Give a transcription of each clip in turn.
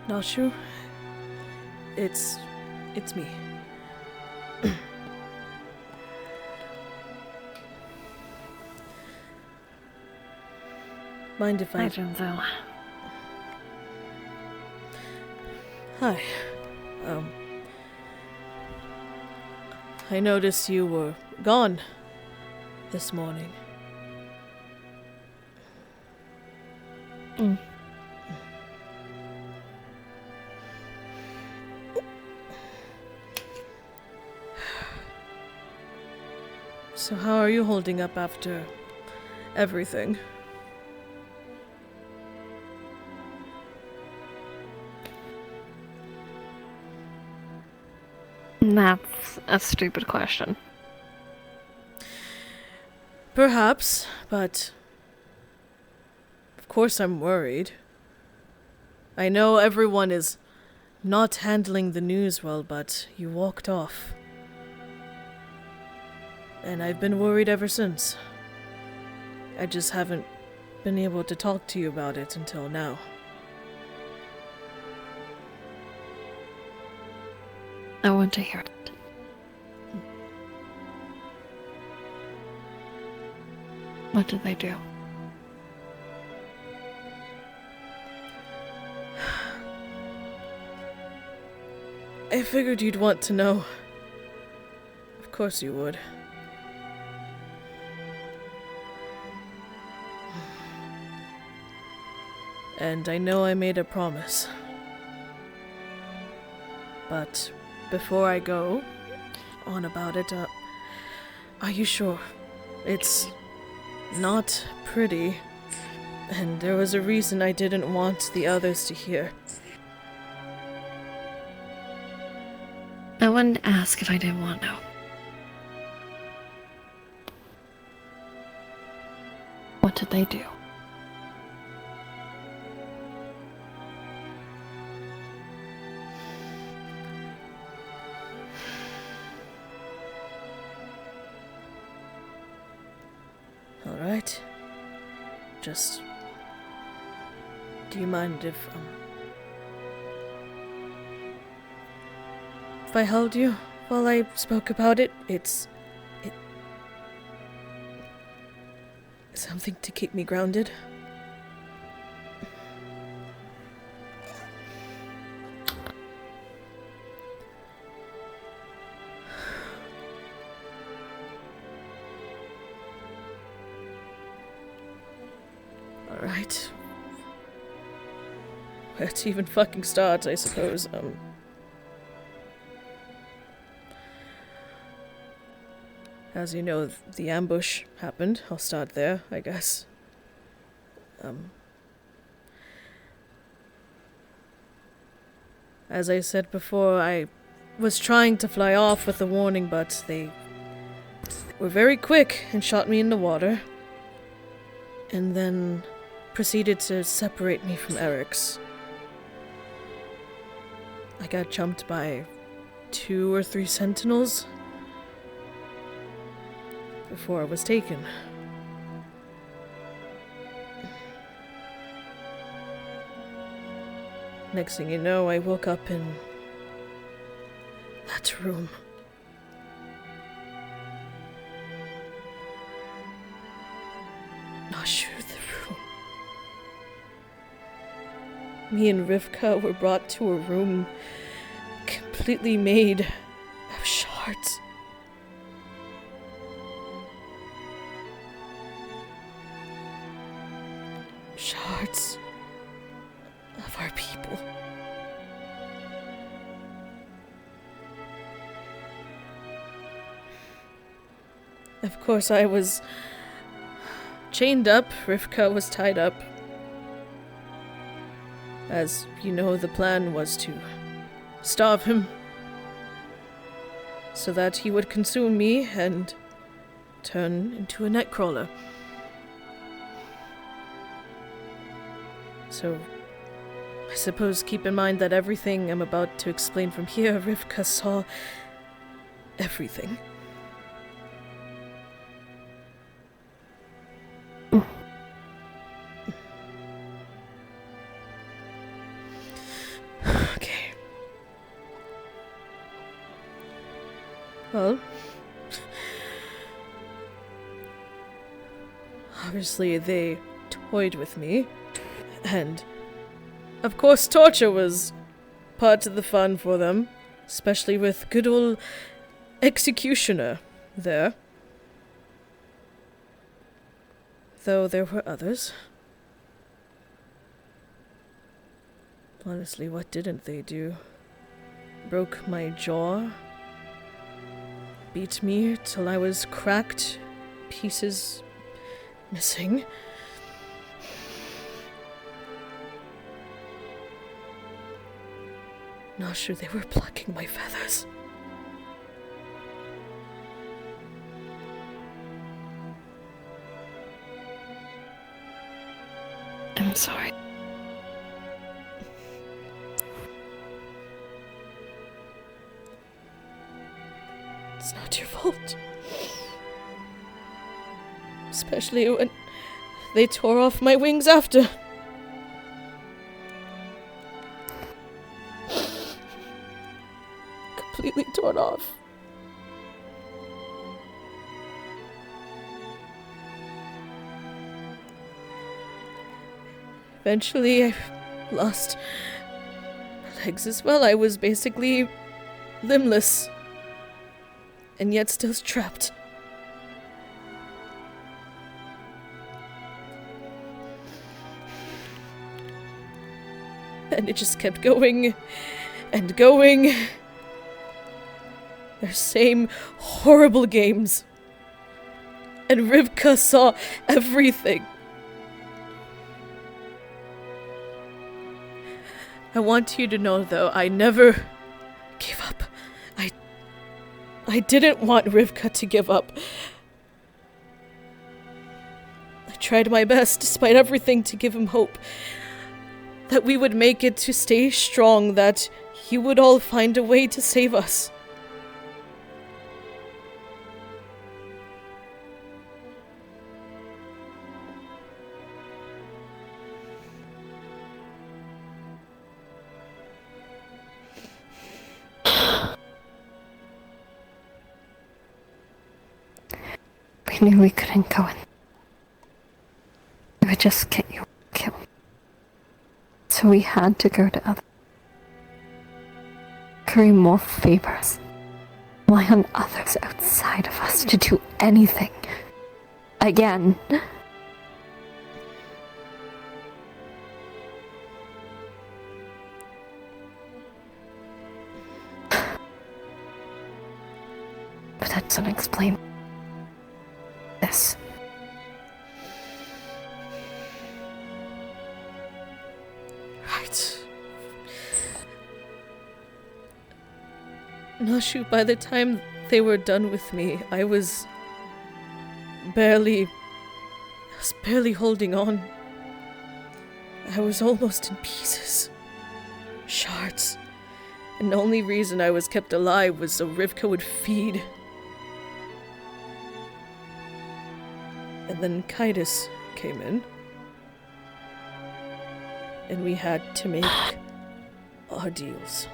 Nashu, it's me. Mind if I... Hi, Jinzo. Hi. I noticed you were gone this morning. So how are you holding up after everything? That's a stupid question. Perhaps, but of course I'm worried. I know everyone is not handling the news well, but you walked off. And I've been worried ever since. I just haven't been able to talk to you about it until now. I want to hear it. What did they do? I figured you'd want to know. Of course you would. And I know I made a promise. But before I go on about it, are you sure? It's not pretty, and there was a reason I didn't want the others to hear. I wouldn't ask if I didn't want to know. What did they do? Alright. Just... do you mind if I held you while I spoke about it? It's something to keep me grounded. Alright. Where to even fucking start, I suppose. As you know, the ambush happened. I'll start there, I guess. As I said before, I was trying to fly off with a warning, but they were very quick and shot me in the water. And then proceeded to separate me from Eric's. I got jumped by 2 or 3 sentinels before I was taken. Next thing you know, I woke up in that room. Not sure the room. Me and Rivka were brought to a room completely made of shards. Shards of our people. Of course, I was chained up. Rivka was tied up. As you know, the plan was to starve him so that he would consume me and turn into a nightcrawler. So, I suppose keep in mind that everything I'm about to explain from here, Rivka saw everything. Well, obviously they toyed with me, and of course torture was part of the fun for them, especially with good old executioner there. Though there were others. Honestly, what didn't they do? Broke my jaw, beat me till I was cracked, pieces missing. Nashu, they were plucking my feathers. I'm sorry. It's not your fault. Especially when they tore off my wings after. Completely torn off. Eventually, I lost my legs as well. I was basically limbless. And yet still trapped. And it just kept going and going. Their same horrible games. And Rivka saw everything. I want you to know, though, I never gave up. I didn't want Rivka to give up. I tried my best, despite everything, to give him hope. That we would make it, to stay strong, that he would all find a way to save us. We knew we couldn't go in. It would just get you killed. So we had to go to others. Curry more favors. Rely on others outside of us to do anything. Again. But that doesn't explain this. Right. Nashu, by the time they were done with me, I was barely holding on. I was almost in pieces. Shards. And the only reason I was kept alive was so Rivka would feed. And then Confides came in. And we had to make our deals.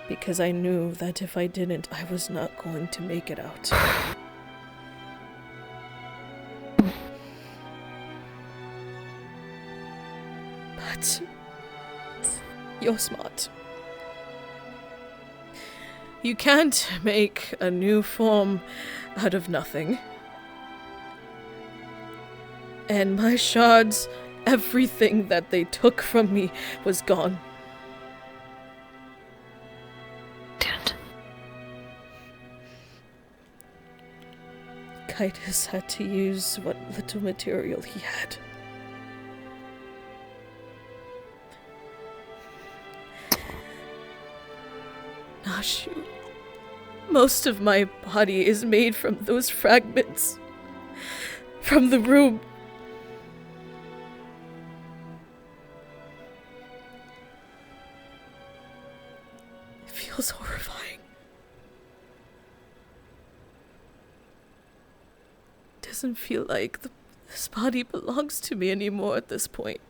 Because I knew that if I didn't, I was not going to make it out. But you're smart. You can't make a new form out of nothing. And my shards, everything that they took from me was gone. Dad. Confides had to use what little material he had. Nashu, most of my body is made from those fragments. From the room. It feels horrifying. It doesn't feel like this body belongs to me anymore at this point.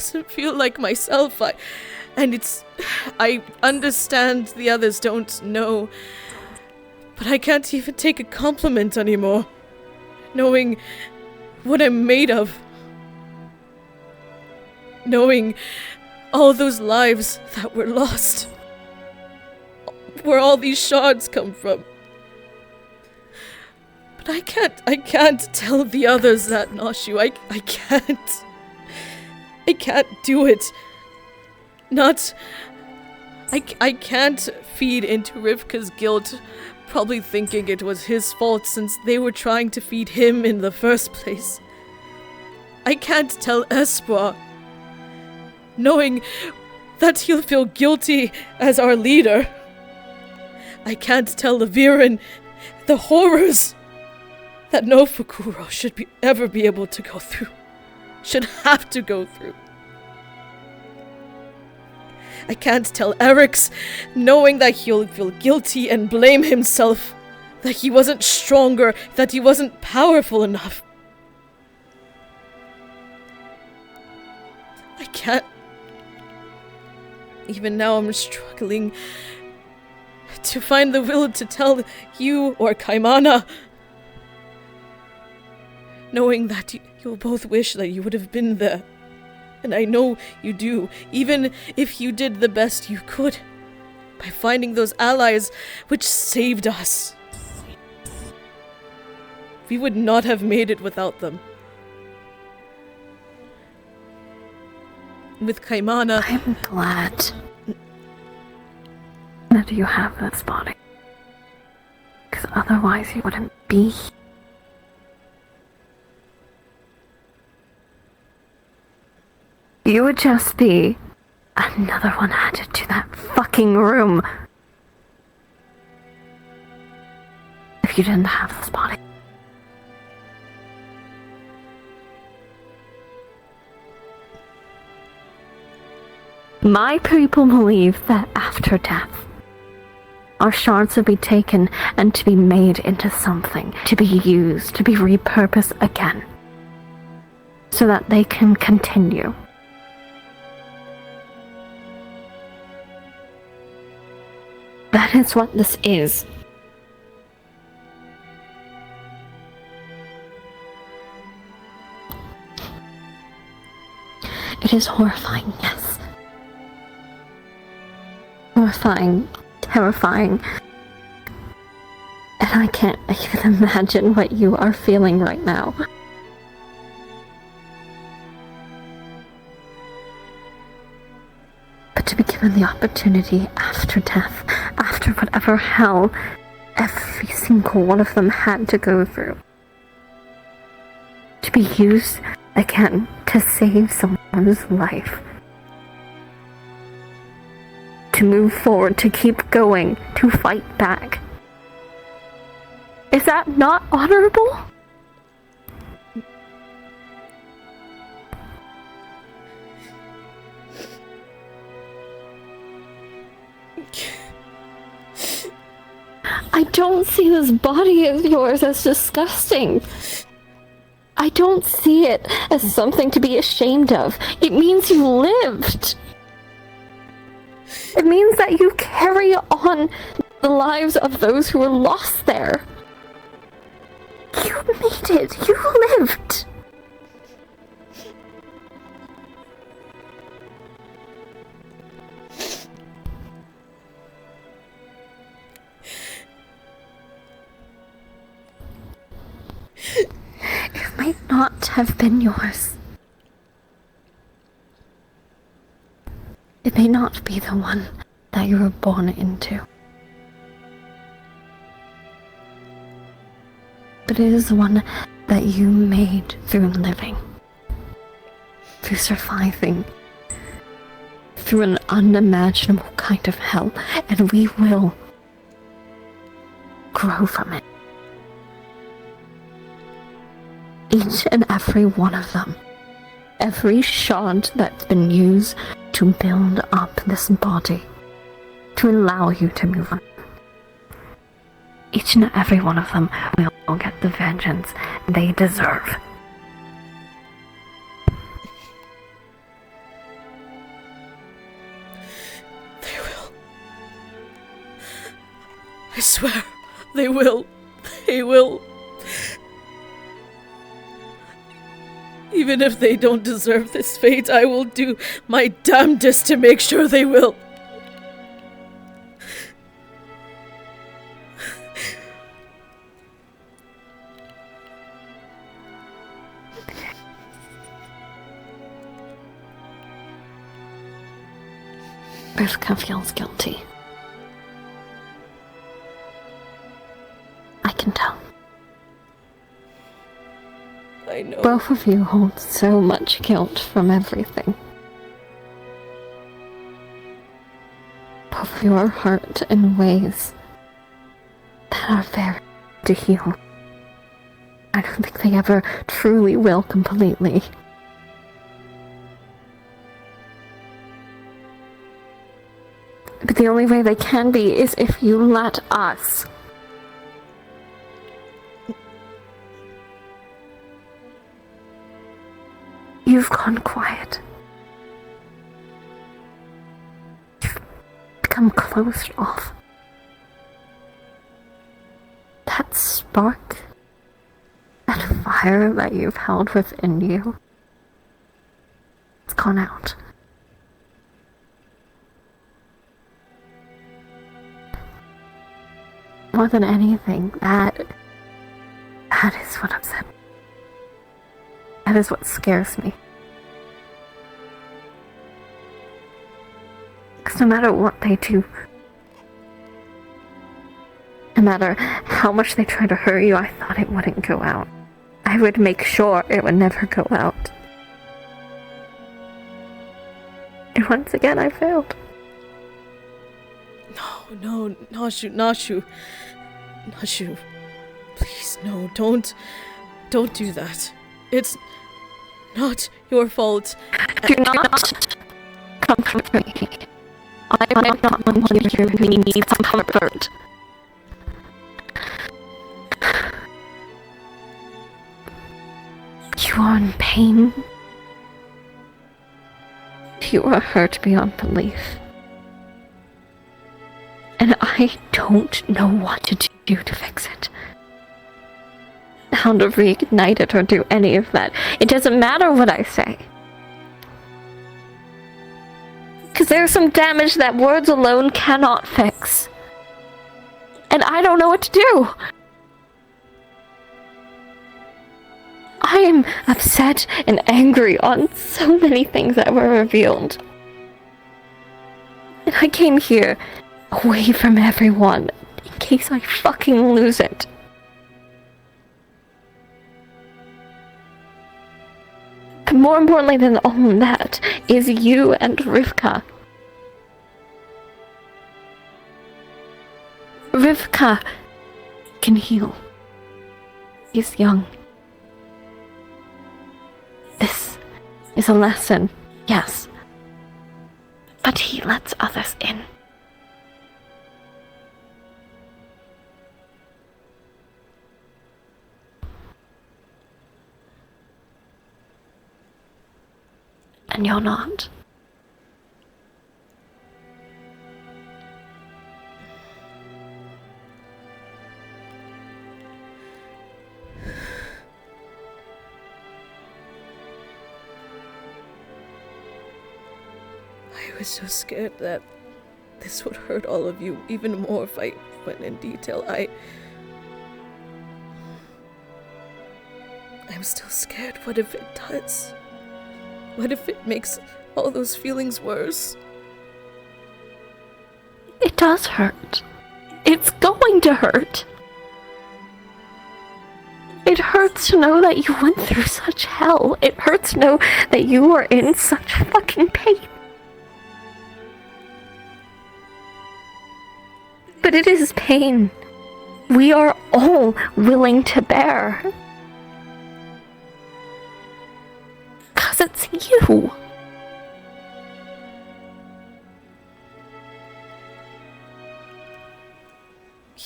doesn't feel like myself. I understand the others don't know, but I can't even take a compliment anymore, knowing what I'm made of. Knowing all those lives that were lost. Where all these shards come from. But I can't tell the others that, Nashu. I can't. I can't do it. I can't feed into Rivka's guilt, probably thinking it was his fault since they were trying to feed him in the first place. I can't tell Espoir, knowing that he'll feel guilty as our leader. I can't tell Laviren the horrors that no Fukuro should ever be able to go through. Should have to go through. I can't tell Eric's, knowing that he'll feel guilty and blame himself, that he wasn't stronger, that he wasn't powerful enough. I can't. Even now I'm struggling to find the will to tell you or Kaimana, knowing that you'll both wish that you would have been there. And I know you do, even if you did the best you could, by finding those allies which saved us. We would not have made it without them. With Kaimana... I'm glad that you have this body. Because otherwise you wouldn't be here. You would just be another one added to that fucking room. If you didn't have this body. My people believe that after death, our shards will be taken and to be made into something, to be used, to be repurposed again, so that they can continue. That is what this is. It is horrifying, yes. Horrifying, terrifying. And I can't even imagine what you are feeling right now. But to be given the opportunity after death, after whatever hell every single one of them had to go through, to be used again to save someone's life, to move forward, to keep going, to fight back. Is that not honorable? I don't see this body of yours as disgusting. I don't see it as something to be ashamed of. It means you lived. It means that you carry on the lives of those who were lost there. You made it. You lived. It might not have been yours. It may not be the one that you were born into. But it is the one that you made through living, through surviving, through an unimaginable kind of hell, and we will grow from it. Each and every one of them, every shard that's been used to build up this body, to allow you to move on. Each and every one of them will get the vengeance they deserve. I swear, they will. They will. Even if they don't deserve this fate, I will do my damnedest to make sure they will. Rivka feels guilty. I can tell. I know. Both of you hold so much guilt from everything. Both of you are hurt in ways that are very hard to heal. I don't think they ever truly will completely. But the only way they can be is if you let us. You've gone quiet. You've become closed off. That spark, that fire that you've held within you, it's gone out. More than anything, that is what upset me. That is what scares me. Because no matter what they do, no matter how much they try to hurt you, I thought it wouldn't go out. I would make sure it would never go out. And once again, I failed. No, Nashu. Please, no, don't do that. It's not your fault. Do not comfort me. I'm not one here who needs comfort. You are in pain. You are hurt beyond belief. And I don't know what to do to fix it. How to reignite it or do any of that. It doesn't matter what I say. Because there's some damage that words alone cannot fix. And I don't know what to do. I am upset and angry on so many things that were revealed. And I came here away from everyone in case I fucking lose it. And more importantly than all of that is you and Rivka. Rivka can heal. He's young. This is a lesson, yes. But he lets others in. And you're not. I was so scared that this would hurt all of you even more if I went in detail. I'm still scared. What if it does? What if it makes all those feelings worse? It does hurt. It's going to hurt. It hurts to know that you went through such hell. It hurts to know that you were in such fucking pain. But it is pain we are all willing to bear. 'Cause it's you.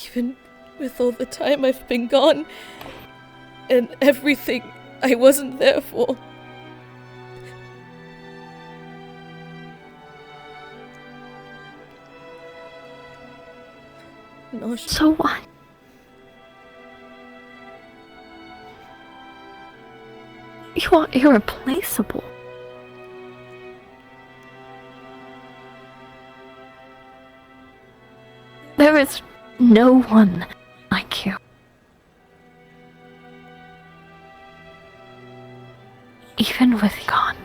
Even with all the time I've been gone and everything I wasn't there for. Nashu. So what? You are irreplaceable. There is no one like you. Even with you gone.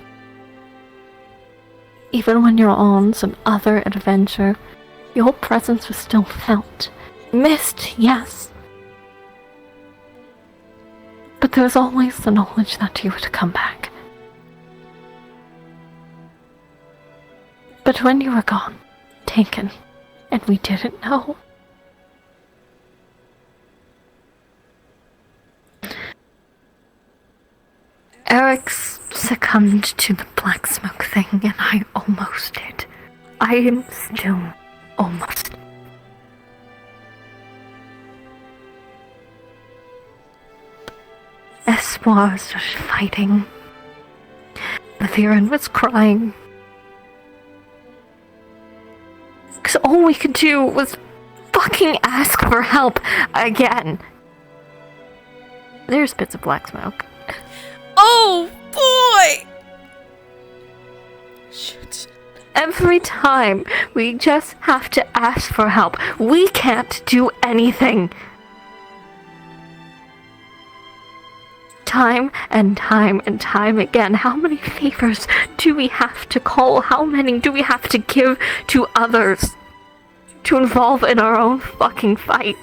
Even when you're on some other adventure, your presence was still felt. Missed, yes. But there was always the knowledge that you would come back. But when you were gone, taken, and we didn't know, Eric succumbed to the black smoke thing, and I almost did. I am still almost. Espoir started fighting. Viren was crying. Because all we could do was fucking ask for help again. There's bits of black smoke. Oh, boy! Shit. Every time we just have to ask for help. We can't do anything. Time and time and time again, how many favors do we have to call? How many do we have to give to others? To involve in our own fucking fights?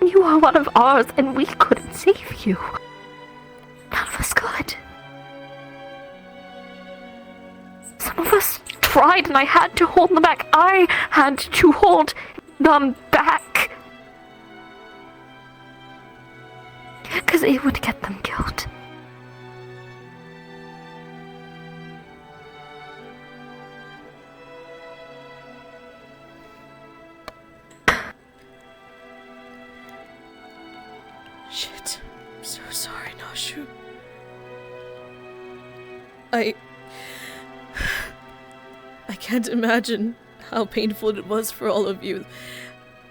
You are one of ours, and we couldn't save you. None of us could. Some of us tried, and I had to hold them back. I had to hold them back. Because it would get them killed. Shit. I'm so sorry, Nashu. I can't imagine how painful it was for all of you.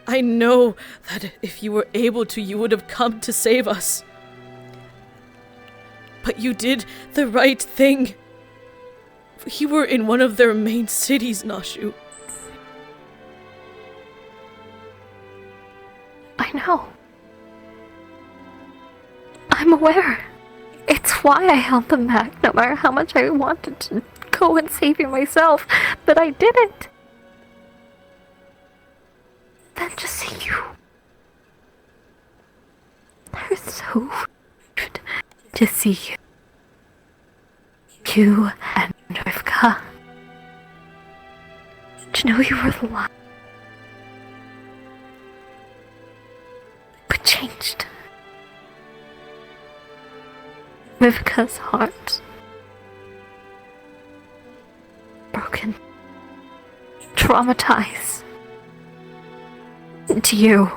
I know that if you were able to, you would have come to save us. But you did the right thing. You were in one of their main cities, Nashu. I know. I'm aware. It's why I held them back, no matter how much I wanted to go and save you myself, but I didn't. Then to see you. I was so good to see you. You and Rivka. To know you were alive. But changed. Rivka's heart. Broken. Traumatized. To you.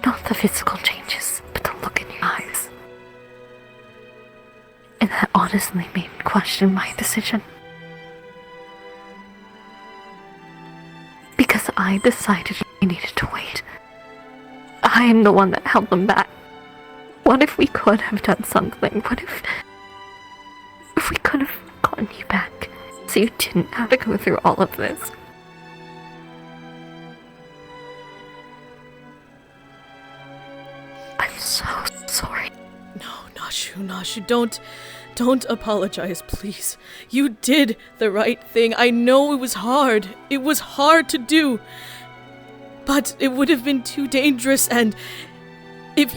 Not the physical changes, but the look in your eyes. And that honestly made me question my decision. Because I decided we needed to wait. I am the one that held them back. What if we could have done something? What if we could have gotten you back so you didn't have to go through all of this? I'm so sorry. No, Nashu, don't apologize, please. You did the right thing. I know it was hard. It was hard to do. But it would have been too dangerous, and if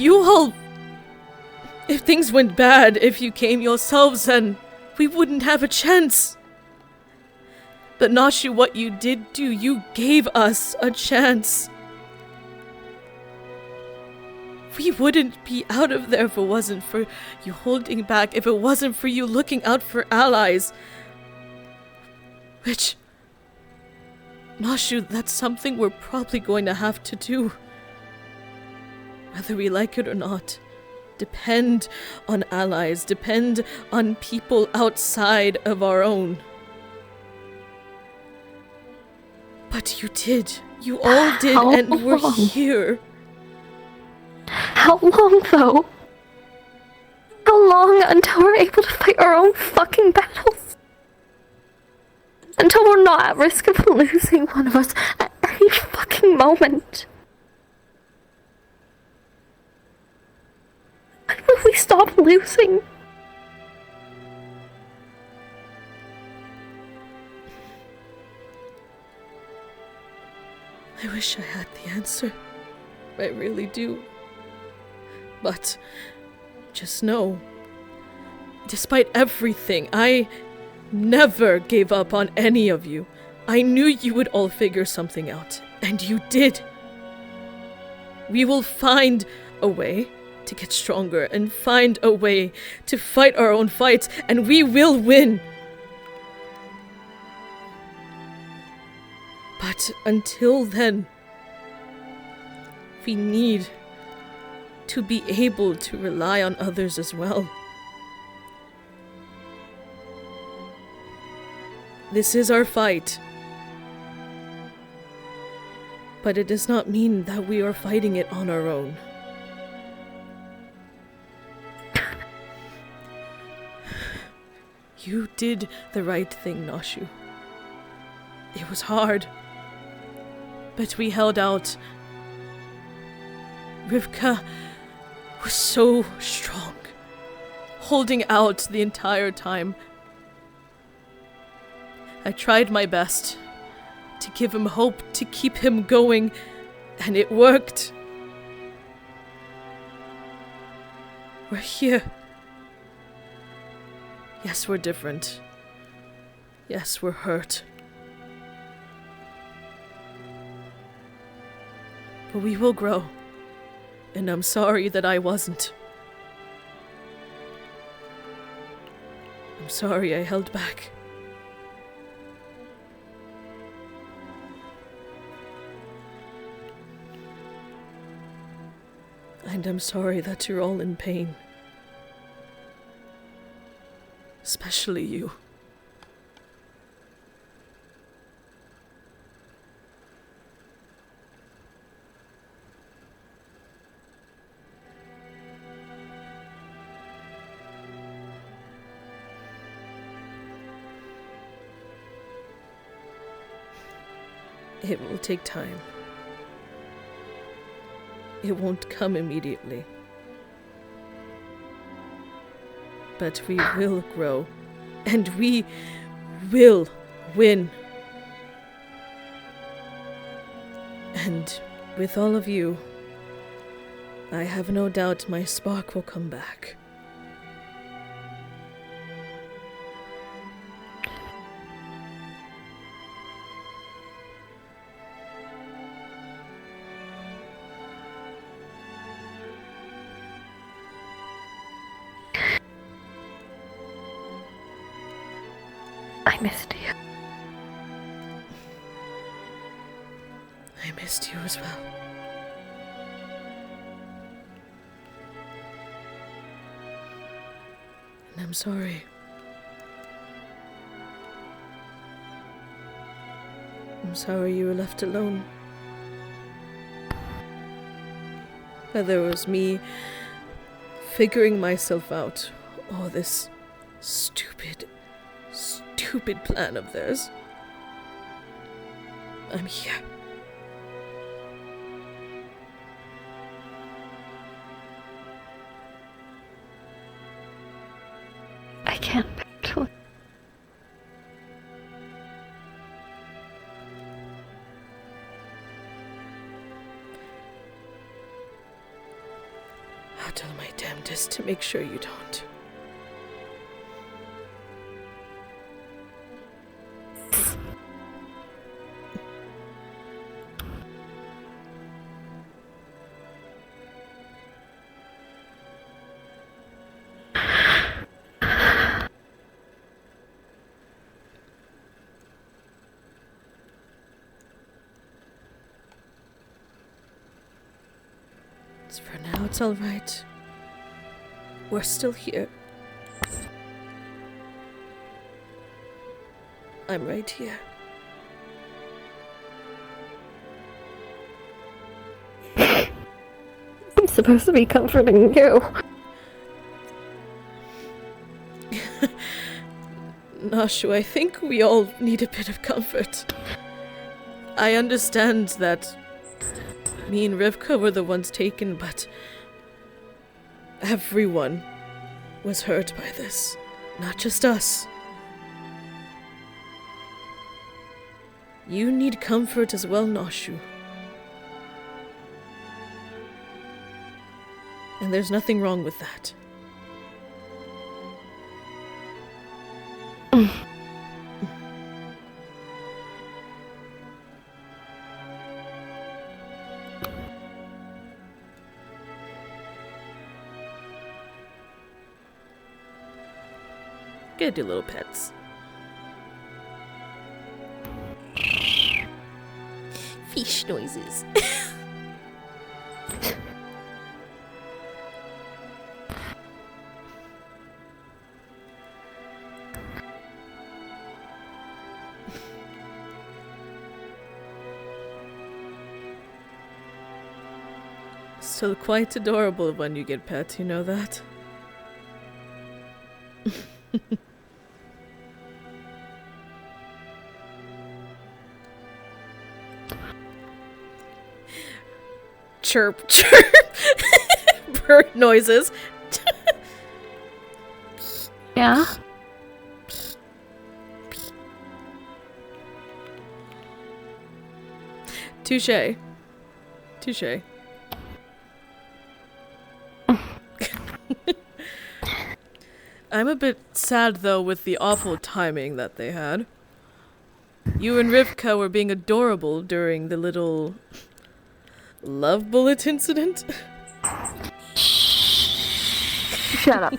things went bad, if you came yourselves, then we wouldn't have a chance. But Nashu, what you did do, you gave us a chance. We wouldn't be out of there if it wasn't for you holding back, if it wasn't for you looking out for allies. Which, Nashu, that's something we're probably going to have to do. Whether we like it or not. Depend on allies, depend on people outside of our own. But you did. You all did, How and we're long? here. How long, though? How long until we're able to fight our own fucking battles? Until we're not at risk of losing one of us at any fucking moment? When will we stop losing? I wish I had the answer. I really do. But just know, despite everything, I never gave up on any of you. I knew you would all figure something out, and you did. We will find a way to get stronger and find a way to fight our own fights, and we will win. But until then, we need to be able to rely on others as well. This is our fight. But it does not mean that we are fighting it on our own. You did the right thing, Nashu. It was hard. But we held out. Rivka was so strong, holding out the entire time. I tried my best to give him hope, to keep him going, and it worked. We're here. Yes, we're different. Yes, we're hurt. But we will grow. And I'm sorry that I wasn't. I'm sorry I held back. And I'm sorry that you're all in pain. Especially you. It will take time. It won't come immediately. But we will grow. And we will win. And with all of you, I have no doubt my spark will come back. I missed you. I missed you as well. And I'm sorry. I'm sorry you were left alone. Whether it was me figuring myself out, or this stupid plan of theirs. I'm here. I can't actually. I'll do my damnedest to make sure you don't. For now, it's all right. We're still here. I'm right here. supposed to be comforting you. Nashu, I think we all need a bit of comfort. I understand that me and Rivka were the ones taken, but everyone was hurt by this, not just us. You need comfort as well, Nashu. And there's nothing wrong with that. Good, your little pets. Fish noises. Still quite adorable when you get pet, you know that? Chirp, chirp. Bird noises. Yeah? Touche. Touche. I'm a bit sad, though, with the awful timing that they had. You and Rivka were being adorable during the little love bullet incident. Shut up.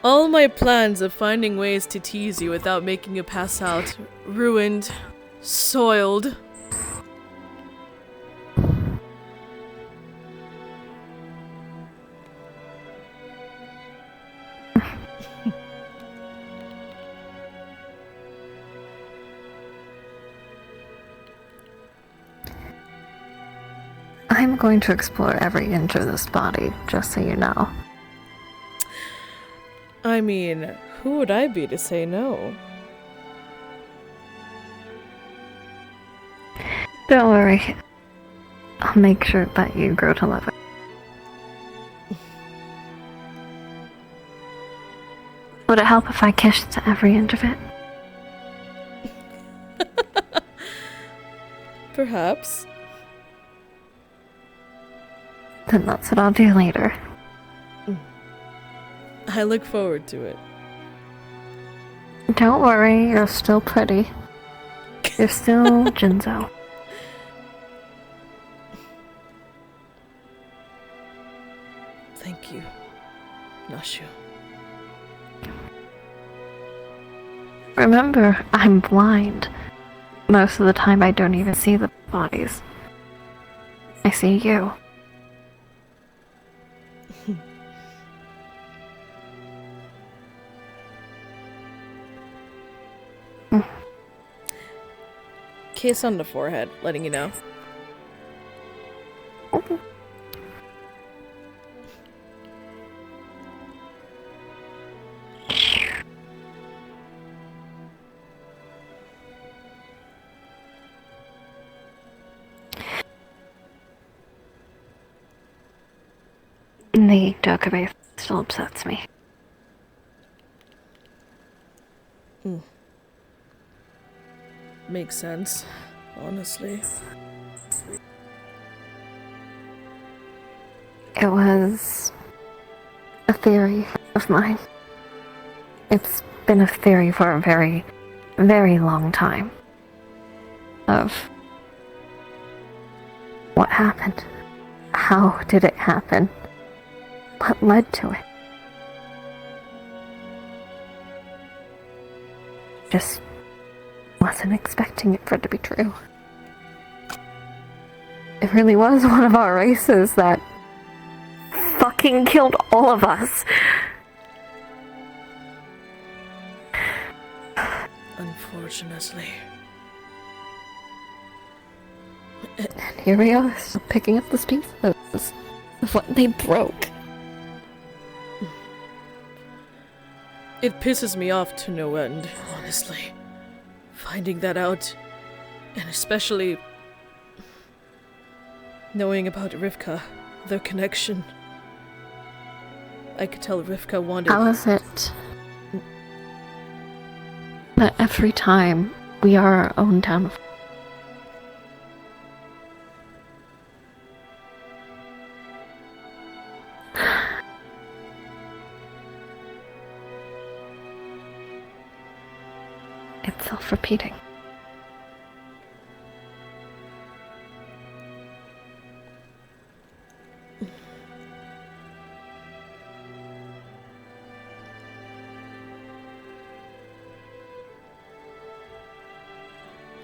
All my plans of finding ways to tease you without making you pass out, ruined, soiled. I'm going to explore every inch of this body, just so you know. I mean, who would I be to say no? Don't worry. I'll make sure that you grow to love it. Would it help if I kissed every inch of it? Perhaps. Then that's what I'll do later. I look forward to it. Don't worry, you're still pretty. You're still Jinzo. Thank you, Nashu. Remember, I'm blind. Most of the time I don't even see the bodies. I see you. Kiss on the forehead, letting you know. The Dokkaebi still upsets me. Makes sense, honestly. It was a theory of mine. It's been a theory for a very, very long time. Of what happened? How did it happen? What led to it? Just wasn't expecting it for it to be true. It really was one of our races that fucking killed all of us. Unfortunately. And here we are, still picking up the pieces of what they broke. It pisses me off to no end, honestly. Finding that out, and especially knowing about Rivka, their connection. I could tell Rivka wanted... How is it that every time we are our own downfall? It's self-repeating.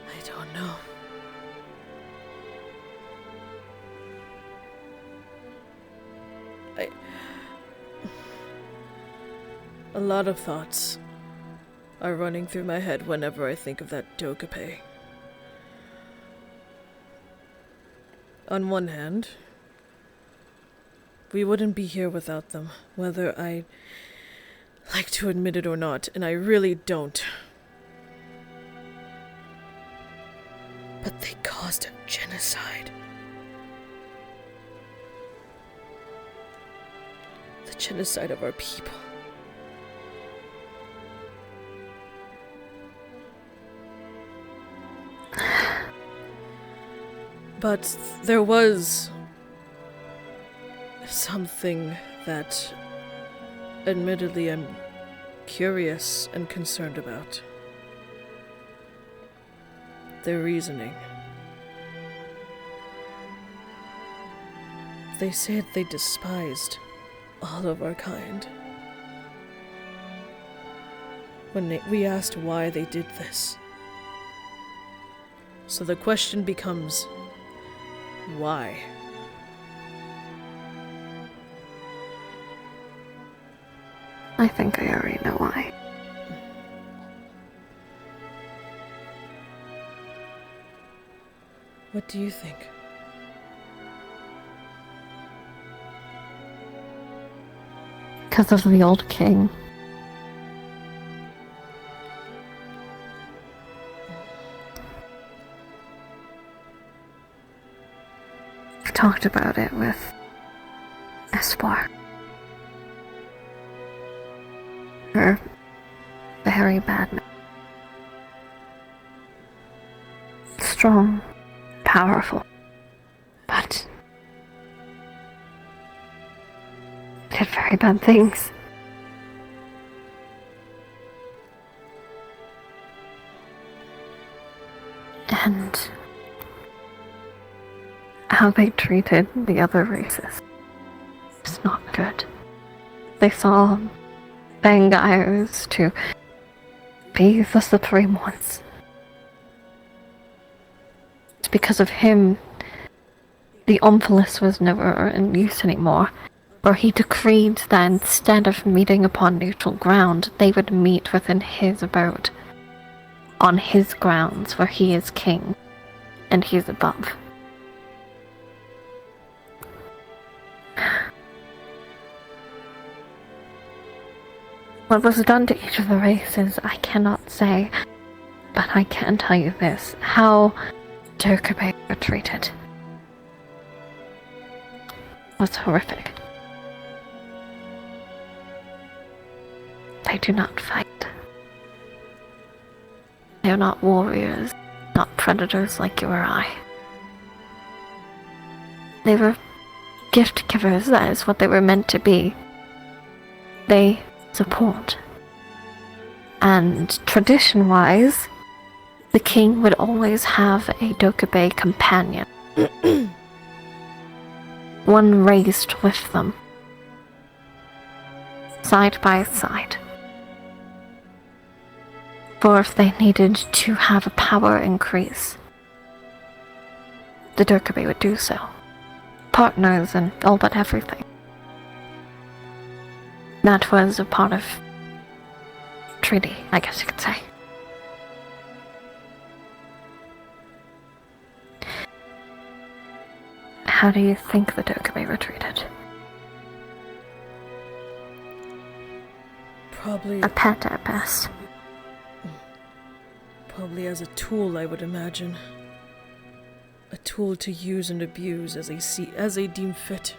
I don't know. A lot of thoughts are running through my head whenever I think of that Dokupe. On one hand, we wouldn't be here without them, whether I like to admit it or not, and I really don't. But they caused a genocide. The genocide of our people. But there was something that, admittedly, I'm curious and concerned about. Their reasoning. They said they despised all of our kind. When we asked why they did this. So the question becomes, why? I think I already know why. What do you think? Because of the old king. I've talked about it with Espoir. Her very bad man. Strong, powerful, but did very bad things. And how they treated the other races is not good. They saw Bangires to be the supreme ones. It's because of him the Omphalos was never in use anymore, where he decreed that instead of meeting upon neutral ground, they would meet within his abode, on his grounds, where he is king, and he is above. What was done to each of the races, I cannot say, but I can tell you this, how Dokupe were treated was horrific. They do not fight. They are not warriors, not predators like you or I. They were gift givers, that is what they were meant to be. They support. And tradition-wise, the king would always have a Dokupe companion. One raised with them. Side by side. For if they needed to have a power increase, the Dokupe would do so. Partners and all but everything. That was a part of treaty, I guess you could say. How do you think the Dokkaebi retreated? Probably... A pet at best. Probably as a tool, I would imagine. A tool to use and abuse as they deem fit.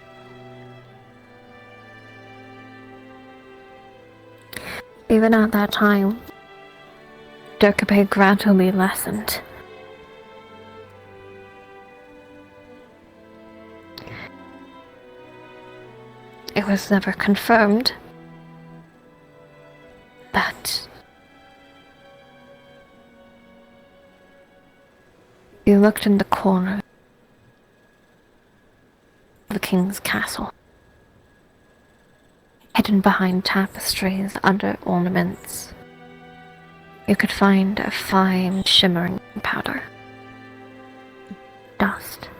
Even at that time, Dokkaebi gradually lessened. It was never confirmed, but you looked in the corner of the king's castle, hidden behind tapestries under ornaments. You could find a fine, shimmering powder. Dust.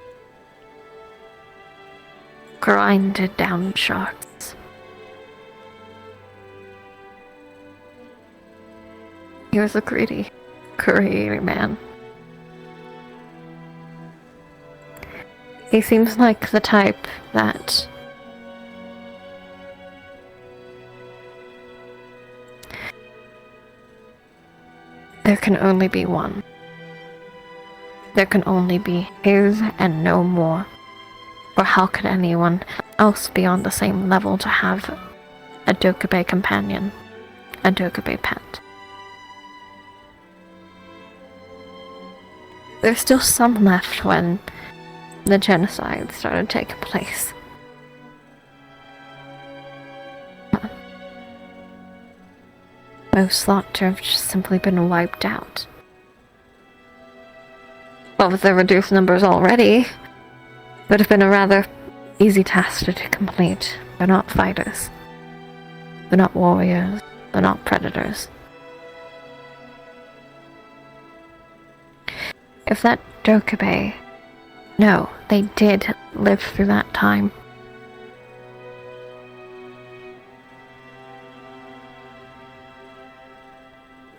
Grinded down shards. He was a greedy man. He seems like the type that there can only be one. There can only be his and no more. Or how could anyone else be on the same level to have a Dokkaebi companion, a Dokkaebi pet? There's still some left when the genocide started taking place. Most thought to have just simply been wiped out. Well, with the reduced numbers already, would have been a rather easy task to complete. They're not fighters. They're not warriors. They're not predators. If that Dokkaebi... No, they did live through that time.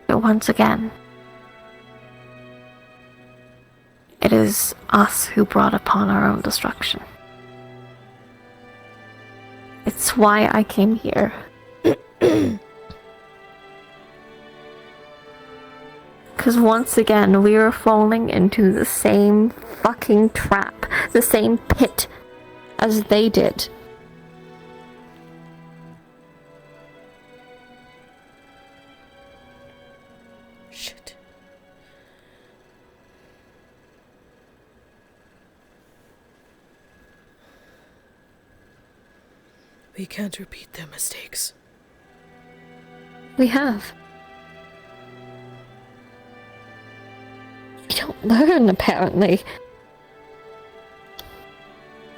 But once again, it is us who brought upon our own destruction. It's why I came here. Because once again, we are falling into the same fucking trap, the same pit as they did. Shit. We can't repeat their mistakes. We have. We don't learn, apparently.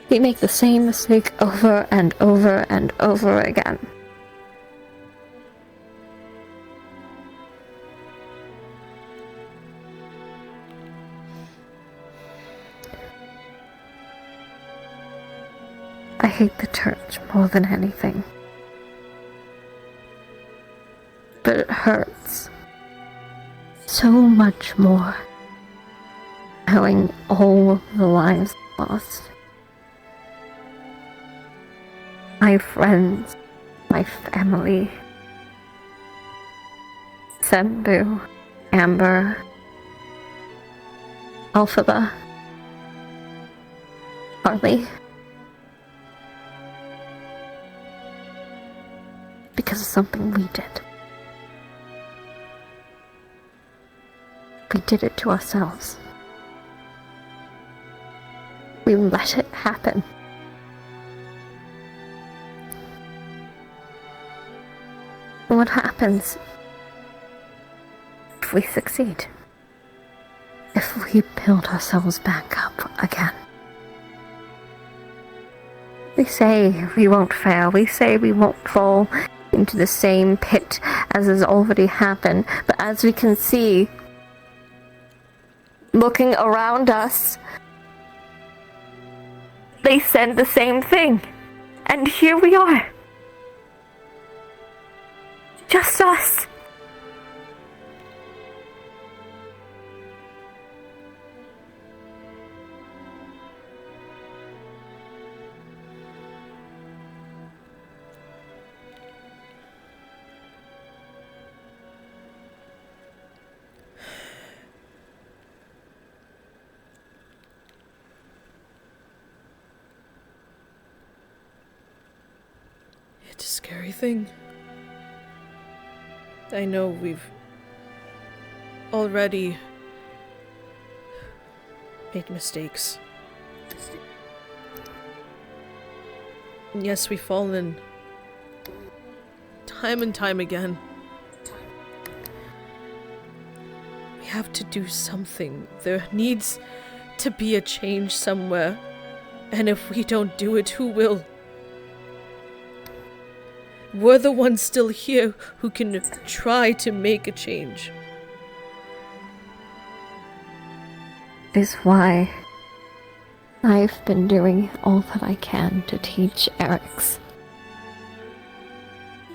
We make the same mistake over and over and over again. I hate the church more than anything. But it hurts so much more knowing all the lives lost. My friends, my family, Senbu, Amber, Alphaba, Harley. Because of something we did. We did it to ourselves. We let it happen. What happens if we succeed? If we build ourselves back up again? We say we won't fail. We say we won't fall into the same pit as has already happened. But as we can see, looking around us, they said the same thing. And here we are. Just us. everything. I know we've already made mistakes. Yes, we've fallen time and time again. We have to do something. There needs to be a change somewhere. And if we don't do it, who will? We're the ones still here who can try to make a change. Is why I've been doing all that I can to teach Eric's.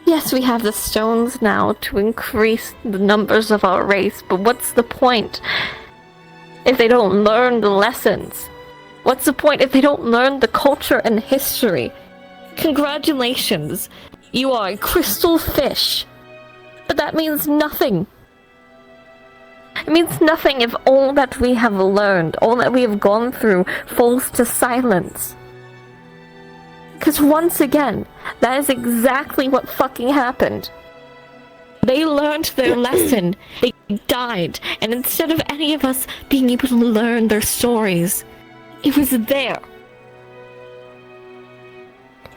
Yes, we have the stones now to increase the numbers of our race, but what's the point if they don't learn the lessons? What's the point if they don't learn the culture and history? Congratulations, you are a crystal fish. But that means nothing. It means nothing if all that we have learned, all that we have gone through, falls to silence. Because once again, that is exactly what fucking happened. They learned their lesson, they died, and instead of any of us being able to learn their stories, it was there.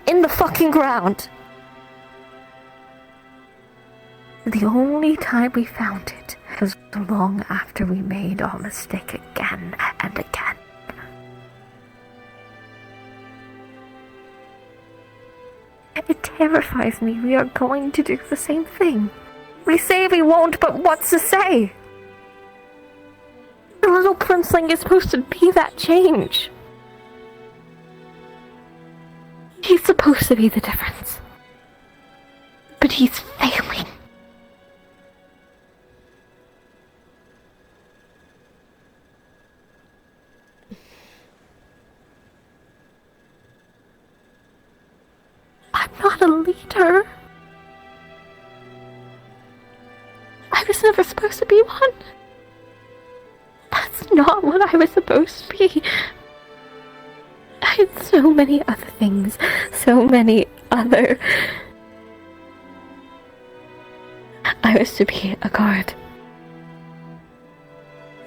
In the fucking ground. The only time we found it was long after we made our mistake again and again. It terrifies me we are going to do the same thing. We say we won't, but what's to say? The little princeling is supposed to be that change. He's supposed to be the difference. But he's failing. I'm not a leader. I was never supposed to be one. That's not what I was supposed to be. I had so many other things, so many other... I was to be a guard.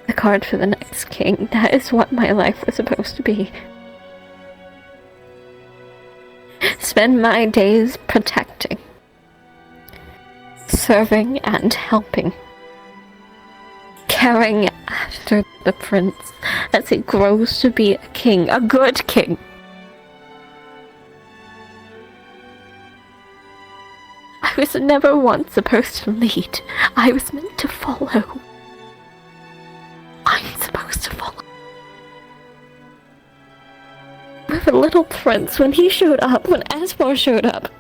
A guard for the next king. That is what my life was supposed to be. Spend my days protecting, serving and helping, caring after the prince as he grows to be a king, a good king. I was never once supposed to lead. I was meant to follow. I'm supposed to follow. With the little prince, when he showed up, when Asmar showed up,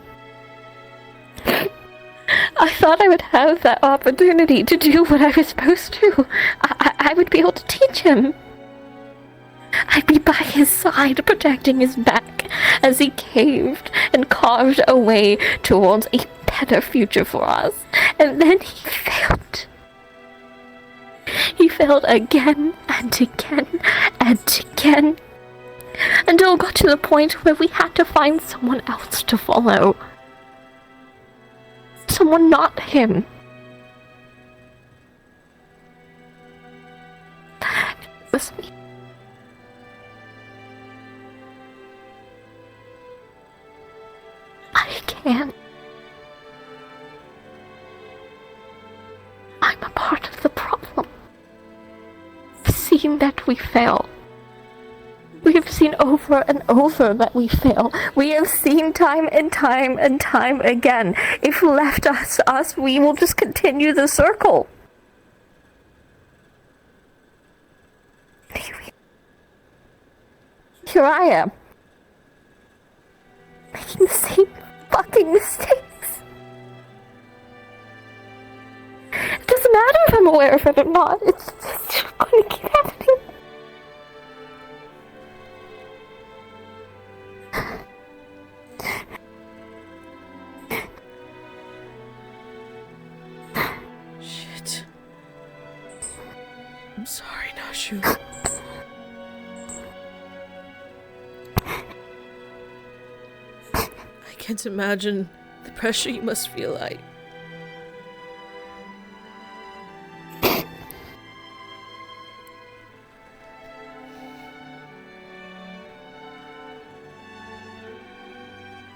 I thought I would have that opportunity to do what I was supposed to. I would be able to teach him. I'd be by his side, protecting his back as he caved and carved a way towards a better future for us. And then he failed. He failed again and again and again. Until it got to the point where we had to find someone else to follow. Someone not him. It was me. I can't. I'm a part of the problem. I've seen that we fail. We have seen over and over that we fail. We have seen time and time and time again. If left us, we will just continue the circle. Here I am. Making the same fucking mistakes. It doesn't matter if I'm aware of it or not. It's just going to keep happening. Shit. I'm sorry, Nashu. I can't imagine the pressure you must feel. I'm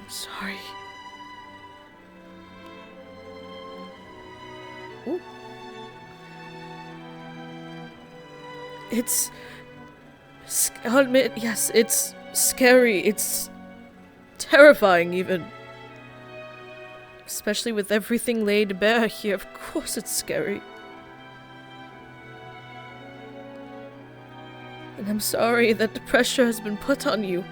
sorry. Ooh. I'll admit, yes, it's scary. It's terrifying, even. Especially with everything laid bare here. Of course it's scary. And I'm sorry that the pressure has been put on you.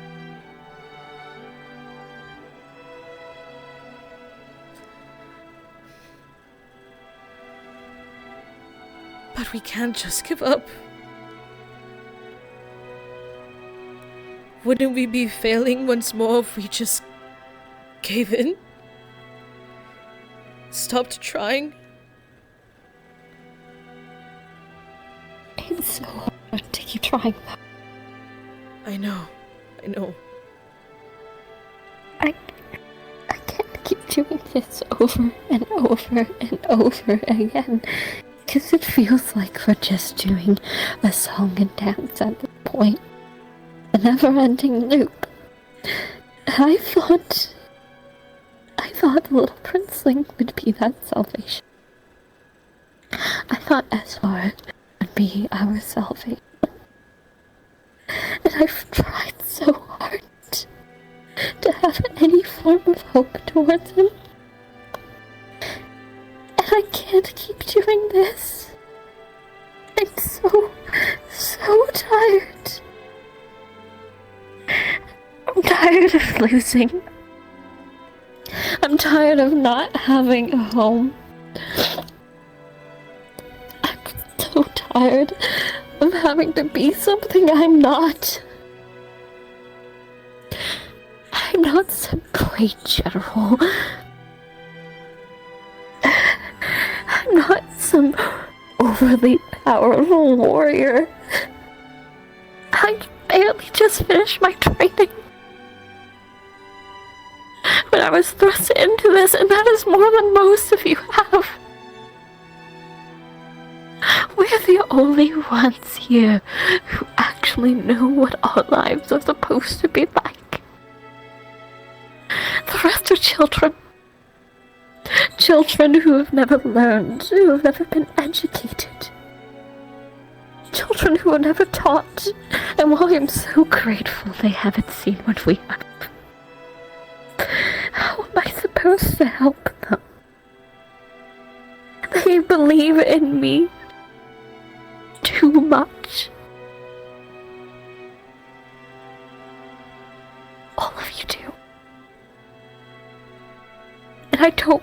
But we can't just give up. Wouldn't we be failing once more if we just gave in? Stopped trying? It's so hard to keep trying. I know. I can't keep doing this over and over and over again. Because it feels like we're just doing a song and dance at this point. A never-ending loop. I thought the little princeling would be that salvation. I thought Eswar would be our salvation. And I've tried so hard to have any form of hope towards him. And I can't keep doing this. I'm so tired. I'm tired of losing. I'm tired of not having a home. I'm so tired of having to be something I'm not. I'm not some great general. I'm not some overly powerful warrior. I barely just finished my training when I was thrust into this, and that is more than most of you have. We're the only ones here who actually know what our lives are supposed to be like. The rest are children. Children who have never learned, who have never been educated. Children who are never taught. And while I'm so grateful they haven't seen what we have, how am I supposed to help them? They believe in me too much. All of you do. And I don't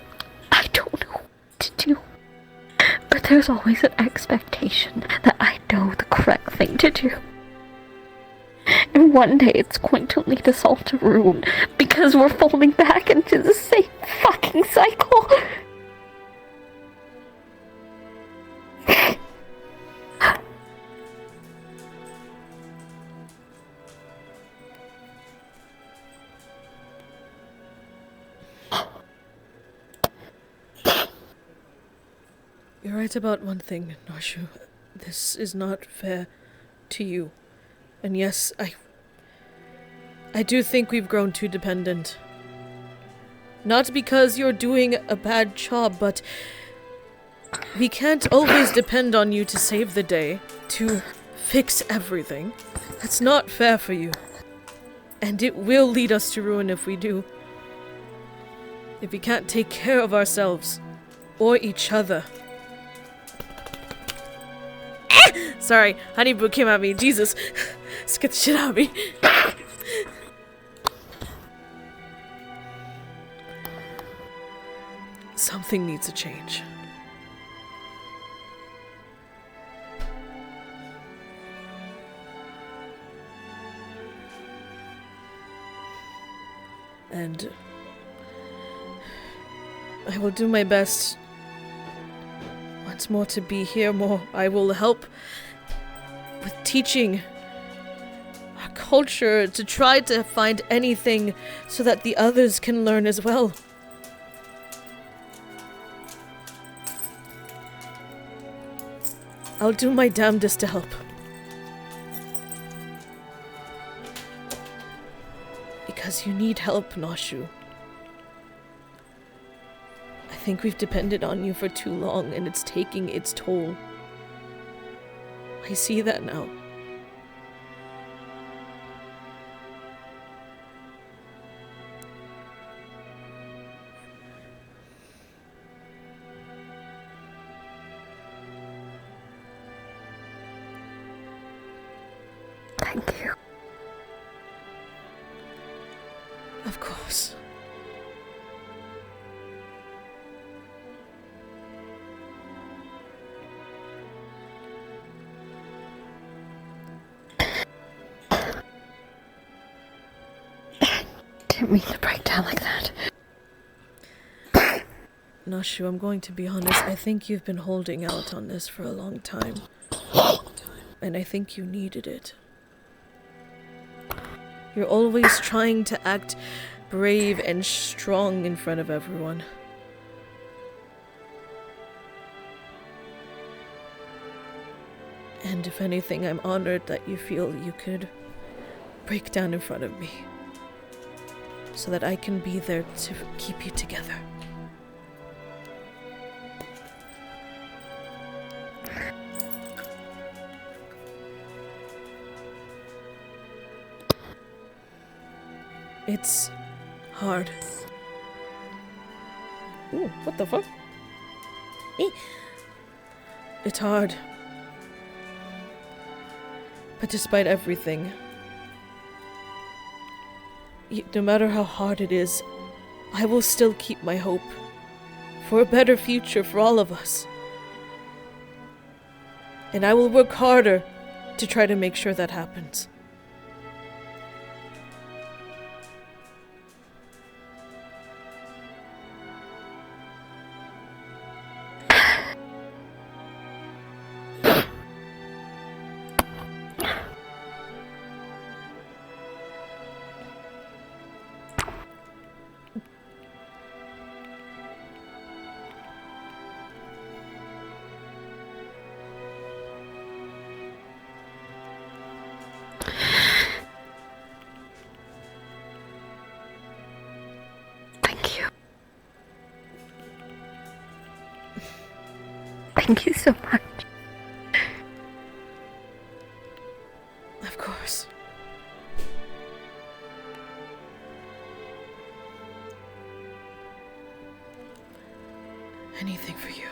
know what to do. But there's always an expectation that I know the correct thing to do. And one day it's going to lead us all to ruin because we're falling back into the same fucking cycle. You're right about one thing, Nashu. This is not fair to you. And yes, I do think we've grown too dependent. Not because you're doing a bad job, but we can't always depend on you to save the day, to fix everything. That's not fair for you. And it will lead us to ruin if we do. If we can't take care of ourselves, or each other. Sorry, Honeyboo came at me. Jesus. Scared the shit out of me. Something needs to change. And I will do my best once more to be here more. I will help with teaching our culture, to try to find anything so that the others can learn as well. I'll do my damnedest to help. Because you need help, Nashu. I think we've depended on you for too long, and it's taking its toll. I see that now. Thank you. Of course. Didn't mean to break down like that. Nashu, I'm going to be honest. I think you've been holding out on this for a long time. And I think you needed it. You're always trying to act brave and strong in front of everyone. And if anything, I'm honored that you feel you could break down in front of me, so that I can be there to keep you together. It's hard. Ooh, what the fuck? It's hard. But despite everything, no matter how hard it is, I will still keep my hope for a better future for all of us. And I will work harder to try to make sure that happens. Thank you so much. Of course. Anything for you.